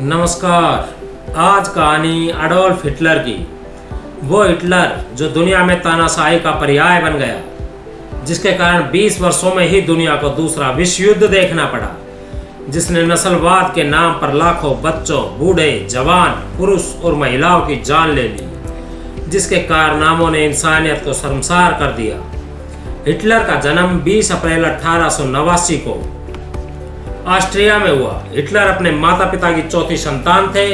नमस्कार। आज कहानी अडोल्फ हिटलर की। वो हिटलर जो दुनिया में तानाशाही का पर्याय बन गया, जिसके कारण 20 वर्षों में ही दुनिया को दूसरा विश्व युद्ध देखना पड़ा, जिसने नस्लवाद के नाम पर लाखों बच्चों, बूढ़े, जवान, पुरुष और महिलाओं की जान ले ली, जिसके कारनामों ने इंसानियत को शर्मसार कर दिया। हिटलर का जन्म 20 अप्रैल 1889 को ऑस्ट्रिया में हुआ। हिटलर अपने माता पिता की चौथी संतान थे।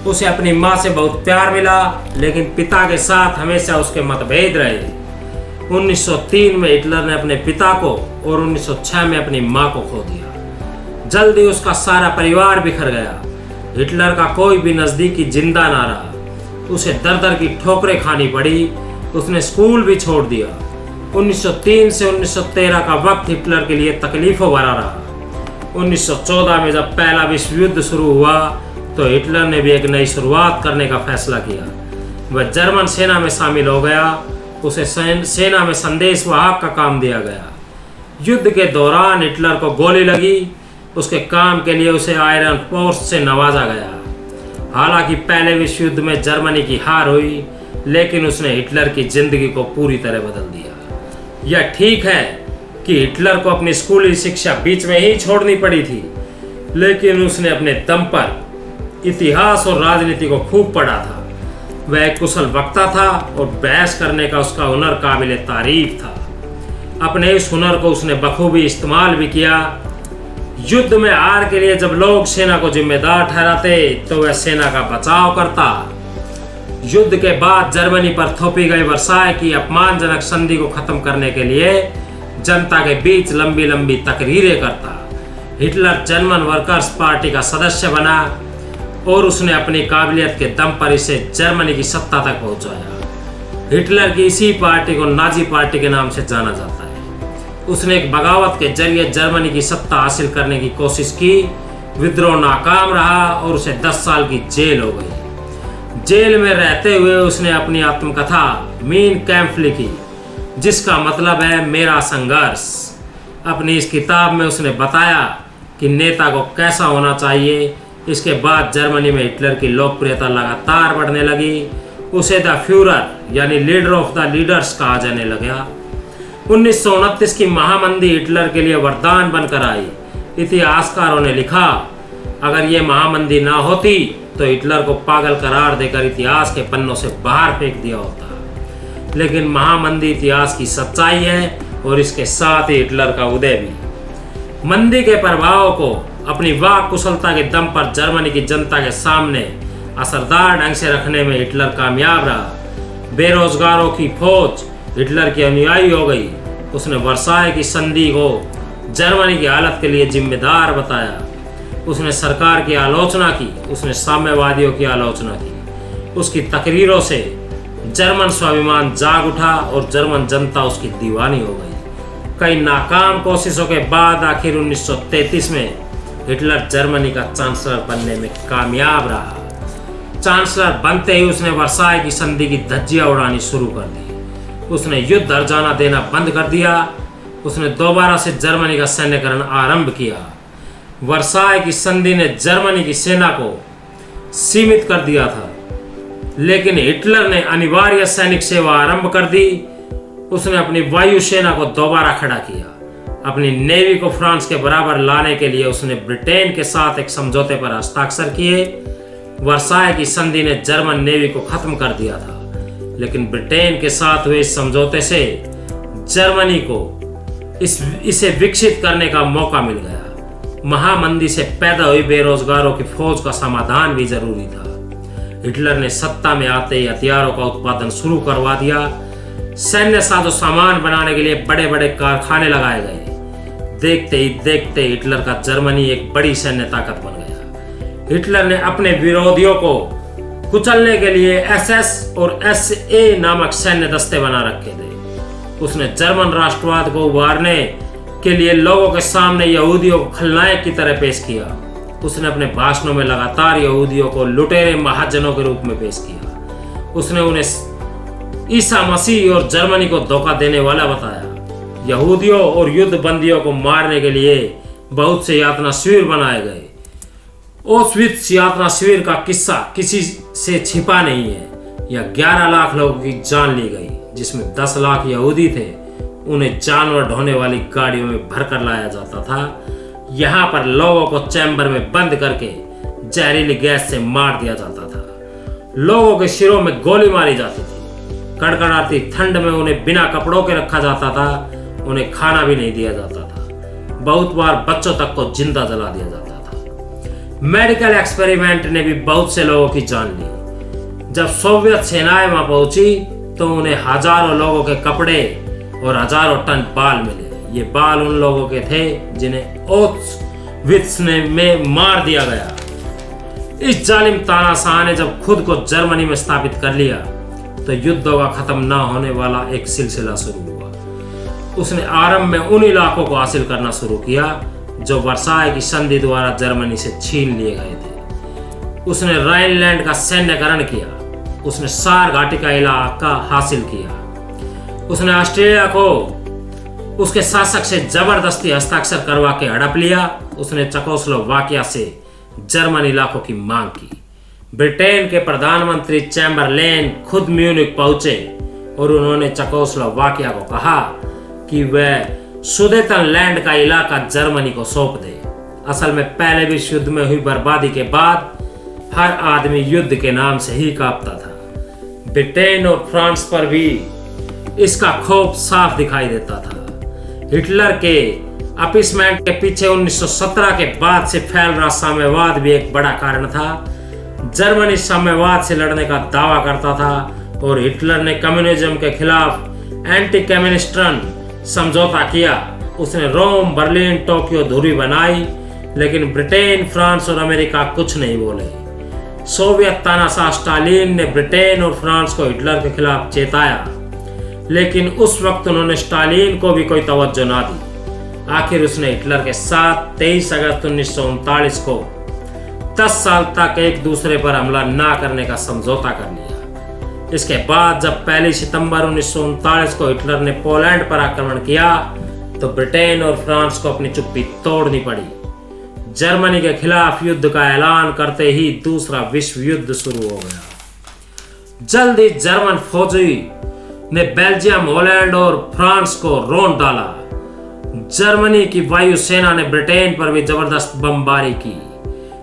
उसे अपनी मां से बहुत प्यार मिला, लेकिन पिता के साथ हमेशा उसके मतभेद रहे। 1903 में हिटलर ने अपने पिता को और 1906 में अपनी मां को खो दिया। जल्दी उसका सारा परिवार बिखर गया। हिटलर का कोई भी नजदीकी जिंदा ना रहा। उसे दर दर की ठोकरें खानी पड़ी। उसने स्कूल भी छोड़ दिया। 1903 से 1913 का वक्त हिटलर के लिए तकलीफों भरा रहा। 1914 में जब पहला विश्व युद्ध शुरू हुआ तो हिटलर ने भी एक नई शुरुआत करने का फैसला किया। वह जर्मन सेना में शामिल हो गया। उसे सेना में संदेश वाहक का काम दिया गया। युद्ध के दौरान हिटलर को गोली लगी। उसके काम के लिए उसे आयरन फोर्स से नवाजा गया। हालांकि पहले विश्व युद्ध में जर्मनी की हार हुई, लेकिन उसने हिटलर की जिंदगी को पूरी तरह बदल दिया। यह ठीक है कि हिटलर को अपनी स्कूली शिक्षा बीच में ही छोड़नी पड़ी थी, लेकिन उसने अपने दम पर इतिहास और राजनीति को खूब पढ़ा था। वह एक कुशल वक्ता था और बहस करने का उसका हुनर काबिल तारीफ था। अपने इस हुनर को उसने बखूबी इस्तेमाल भी किया। युद्ध में हार के लिए जब लोग सेना को जिम्मेदार ठहराते तो वह सेना का बचाव करता। युद्ध के बाद जर्मनी पर थोपी गई वर्साय की अपमानजनक संधि को खत्म करने के लिए जनता के बीच लंबी लंबी तकरीरें करता। हिटलर जर्मन वर्कर्स पार्टी का सदस्य बना और उसने अपनी काबिलियत के दम पर इसे जर्मनी की सत्ता तक पहुंचाया। हिटलर की इसी पार्टी को नाजी पार्टी के नाम से जाना जाता है। उसने एक बगावत के जरिए जर्मनी की सत्ता हासिल करने की कोशिश की। विद्रोह नाकाम रहा और उसे 10 साल की जेल हो गई। जेल में रहते हुए उसने अपनी आत्मकथा मीन कैंप लिखी, जिसका मतलब है मेरा संघर्ष। अपनी इस किताब में उसने बताया कि नेता को कैसा होना चाहिए। इसके बाद जर्मनी में हिटलर की लोकप्रियता लगातार बढ़ने लगी। उसे द फ्यूरर यानी लीडर ऑफ द लीडर्स कहा जाने लगा। 1929 की महामंदी हिटलर के लिए वरदान बनकर आई। इतिहासकारों ने लिखा, अगर ये महामंदी ना होती तो हिटलर को पागल करार देकर इतिहास के पन्नों से बाहर फेंक दिया होता। लेकिन महामंदी इतिहास की सच्चाई है और इसके साथ ही हिटलर का उदय भी। मंदी के प्रभाव को अपनी वाक कुशलता के दम पर जर्मनी की जनता के सामने असरदार ढंग से रखने में हिटलर कामयाब रहा। बेरोजगारों की फौज हिटलर की अनुयायी हो गई। उसने वर्साय की संधि को जर्मनी की हालत के लिए जिम्मेदार बताया। उसने सरकार की आलोचना की। उसने साम्यवादियों की आलोचना की। उसकी तकरीरों से जर्मन स्वाभिमान जाग उठा और जर्मन जनता उसकी दीवानी हो गई। कई नाकाम कोशिशों के बाद आखिर 1933 में हिटलर जर्मनी का चांसलर बनने में कामयाब रहा। चांसलर बनते ही उसने वर्साय की संधि की धज्जियां उड़ानी शुरू कर दी। उसने युद्ध हर्जाना देना बंद कर दिया। उसने दोबारा से जर्मनी का सैन्यकरण आरंभ किया। वर्साय की संधि ने जर्मनी की सेना को सीमित कर दिया था, लेकिन हिटलर ने अनिवार्य सैनिक सेवा आरंभ कर दी। उसने अपनी वायुसेना को दोबारा खड़ा किया। अपनी नेवी को फ्रांस के बराबर लाने के लिए उसने ब्रिटेन के साथ एक समझौते पर हस्ताक्षर किए। वर्साय की संधि ने जर्मन नेवी को खत्म कर दिया था, लेकिन ब्रिटेन के साथ हुए इस समझौते से जर्मनी को इसे विकसित करने का मौका मिल गया। महामंदी से पैदा हुई बेरोजगारों की फौज का समाधान भी जरूरी था। हिटलर ने सत्ता में आते ही हथियारों का उत्पादन शुरू करवा दिया। सैन्य साजो सामान बनाने के लिए बड़े बड़े कारखाने लगाए गए। देखते ही देखते हिटलर का जर्मनी एक बड़ी सैन्य ताकत बन गया। हिटलर ने अपने विरोधियों को कुचलने के लिए SS और SA नामक सैन्य दस्ते बना रखे थे। उसने जर्मन राष्ट्रवाद को उभारने के लिए लोगों के सामने यहूदियों को खलनायक की तरह पेश किया। उसने अपने भाषणों में लगातार यहूदियों को लुटेरे महाजनों के रूप में पेश किया। उसने उन्हें ईसा मसीह और जर्मनी को धोखा देने वाला बताया। यहूदियों और युद्ध बंदियों को मारने के लिए बहुत से यातना शिविर बनाए गए। ऑश्वित्ज यातना शिविर का किस्सा किसी से छिपा नहीं है। यह 11 लाख लोगों की जान ली गई, जिसमें 10 लाख यहूदी थे। उन्हें जानवर ढोने वाली गाड़ियों में भरकर लाया जाता था। यहाँ पर लोगों को चैम्बर में बंद करके जहरीली गैस से मार दिया जाता था। लोगों के सिरों में गोली मारी जाती थी। कड़कड़ाती ठंड में उन्हें बिना कपड़ों के रखा जाता था। उन्हें खाना भी नहीं दिया जाता था। बहुत बार बच्चों तक को जिंदा जला दिया जाता था। मेडिकल एक्सपेरिमेंट ने भी बहुत से लोगों की जान ली। जब सोवियत सेनाएं वहां पहुंची तो उन्हें हजारों लोगों के कपड़े और हजारों टन बाल मिले। ये बाल उन लोगों के थे जिन्हें ऑश्वित्ज में मार दिया गया। इस जालिम तानाशाह ने जब खुद को जर्मनी में स्थापित कर लिया तो युद्धों का खत्म न होने वाला एक सिलसिला शुरू हुआ। उसने आरंभ में उन इलाकों को हासिल करना शुरू किया जो वर्साय की संधि द्वारा जर्मनी से छीन लिए गए थे। उसने राइनलैंड का सैन्यकरण किया। उसने सार घाटी का इलाका हासिल किया। उसने ऑस्ट्रेलिया को उसके शासक से जबरदस्ती हस्ताक्षर करवा के हड़प लिया। उसने चेकोस्लोवाकिया से जर्मन इलाकों की मांग की। ब्रिटेन के प्रधानमंत्री चैम्बरलेन खुद म्यूनिख पहुंचे और उन्होंने चेकोस्लोवाकिया को कहा कि वह सुडेटनलैंड का इलाका जर्मनी को सौंप दे। असल में पहले विश्व युद्ध में हुई बर्बादी के बाद हर आदमी युद्ध के नाम से ही कांपता था। ब्रिटेन और फ्रांस पर भी इसका खौफ साफ दिखाई देता था। हिटलर के अपीसमेंट के पीछे 1917 के बाद से फैल रहा साम्यवाद भी एक बड़ा कारण था। जर्मनी साम्यवाद से लड़ने का दावा करता था और हिटलर ने कम्युनिज्म के खिलाफ एंटी कम्युनिस्टन समझौता किया। उसने रोम, बर्लिन, टोक्यो दूरी बनाई, लेकिन ब्रिटेन, फ्रांस और अमेरिका कुछ नहीं बोले। सोवियत तानाशाह स्टालिन ने ब्रिटेन और फ्रांस को हिटलर के खिलाफ चेताया, लेकिन उस वक्त उन्होंने स्टालिन को भी कोई तवज्जो ना दी। आखिर उसने हिटलर के साथ 23 अगस्त 1939 को 10 साल तक एक दूसरे पर हमला ना करने का समझौता कर लिया। इसके बाद जब 1 सितंबर 1939 को हिटलर ने पोलैंड पर आक्रमण किया तो ब्रिटेन और फ्रांस को अपनी चुप्पी तोड़नी पड़ी। जर्मनी के खिलाफ युद्ध का ऐलान करते ही दूसरा विश्व युद्ध शुरू हो गया। जल्द ही जर्मन फौजी ने बेल्जियम, हॉलैंड और फ्रांस को रौंद डाला। जर्मनी की वायुसेना ने ब्रिटेन पर भी जबरदस्त बमबारी की,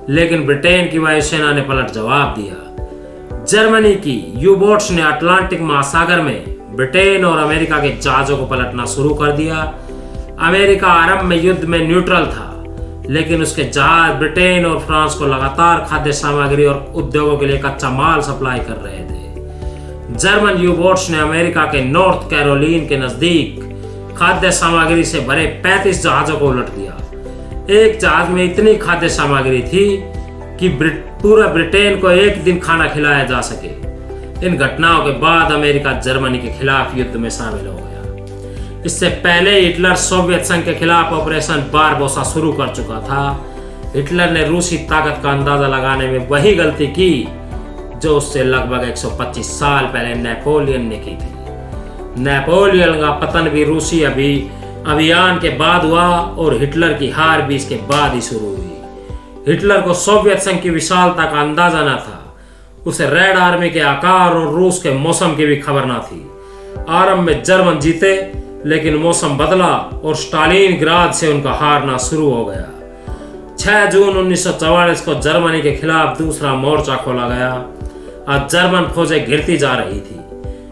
लेकिन ब्रिटेन की वायुसेना ने पलट जवाब दिया। जर्मनी की यू-बोट्स ने अटलांटिक महासागर में ब्रिटेन और अमेरिका के जहाजों को पलटना शुरू कर दिया। अमेरिका आरंभ में युद्ध में न्यूट्रल था, लेकिन उसके जहाज ब्रिटेन और फ्रांस को लगातार खाद्य सामग्री और उद्योगों के लिए कच्चा माल सप्लाई कर रहे थे। जर्मन यू-बोट्स ने अमेरिका के नॉर्थ कैरोलिन के नजदीक खाद्य सामग्री से भरे 35 जहाजों को उलट दिया। एक जहाज में इतनी खाद्य सामग्री थी कि पूरा ब्रिटेन को एक दिन खाना खिलाया जा सके। इन घटनाओं के बाद अमेरिका जर्मनी के खिलाफ युद्ध में शामिल हो गया। इससे पहले हिटलर सोवियत संघ के खिलाफ ऑपरेशन बारबोसा शुरू कर चुका था। हिटलर ने रूसी ताकत का अंदाजा लगाने में वही गलती की जो उससे लगभग 125 साल पहले नेपोलियन ने की थी। नेपोलियन का पतन भी रूसी अभियान के बाद हुआ और हिटलर की हार भी इसके बाद ही शुरू हुई। हिटलर को सोवियत संघ की विशालता का अंदाजा न था। उसे रेड आर्मी के आकार और रूस के मौसम की भी खबर न थी। आरंभ में जर्मन जीते, लेकिन मौसम बदला और स्टालिनग्राद से उनका हारना शुरू हो गया। 6 जून 1944 को जर्मनी के खिलाफ दूसरा मोर्चा खोला गया। आज जर्मन फौजें घिरती जा रही थी।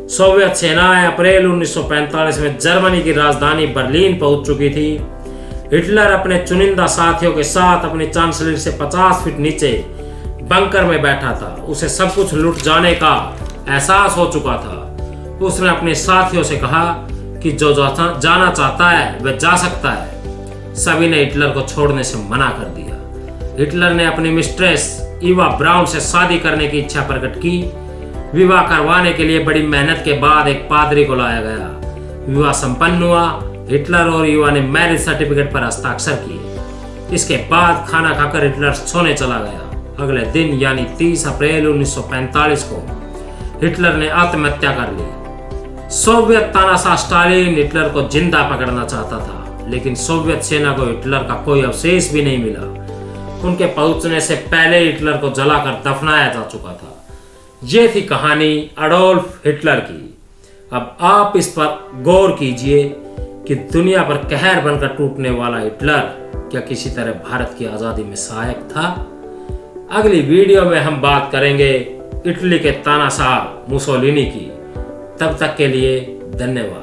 सोवियत सेनाएं अप्रैल 1945 में जर्मनी की राजधानी बर्लिन पहुंच चुकी थी। हिटलर अपने चुनिंदा साथियों के साथ अपनी चांसलरी से 50 फीट नीचे बंकर में बैठा था। उसे सब कुछ लुट जाने का एहसास हो चुका था। उसने अपने साथियों से कहा कि जो जाना चाहता है वह जा सकता है। सभी ने हिटलर को छोड़ने से मना कर दिया। हिटलर ने अपनी मिस्ट्रेस ईवा ब्राउन से शादी करने की इच्छा प्रकट की। विवाह करवाने के लिए बड़ी मेहनत के बाद एक पादरी को लाया गया। विवाह संपन्न हुआ। हिटलर और ईवा ने मैरिज सर्टिफिकेट पर हस्ताक्षर किए। इसके बाद खाना खाकर हिटलर सोने चला गया। अगले दिन यानी 30 अप्रैल 1945 को हिटलर ने आत्महत्या कर ली। सोवियत तानाशाह स्टालिन हिटलर को जिंदा पकड़ना चाहता था, लेकिन सोवियत सेना को हिटलर का कोई अवशेष भी नहीं मिला। उनके पहुंचने से पहले हिटलर को जलाकर दफनाया जा चुका था। ये थी कहानी एडोल्फ हिटलर की। अब आप इस पर गौर कीजिए कि दुनिया पर कहर बनकर टूटने वाला हिटलर क्या किसी तरह भारत की आज़ादी में सहायक था? अगली वीडियो में हम बात करेंगे इटली के तानाशाह मुसोलिनी की। तब तक के लिए धन्यवाद।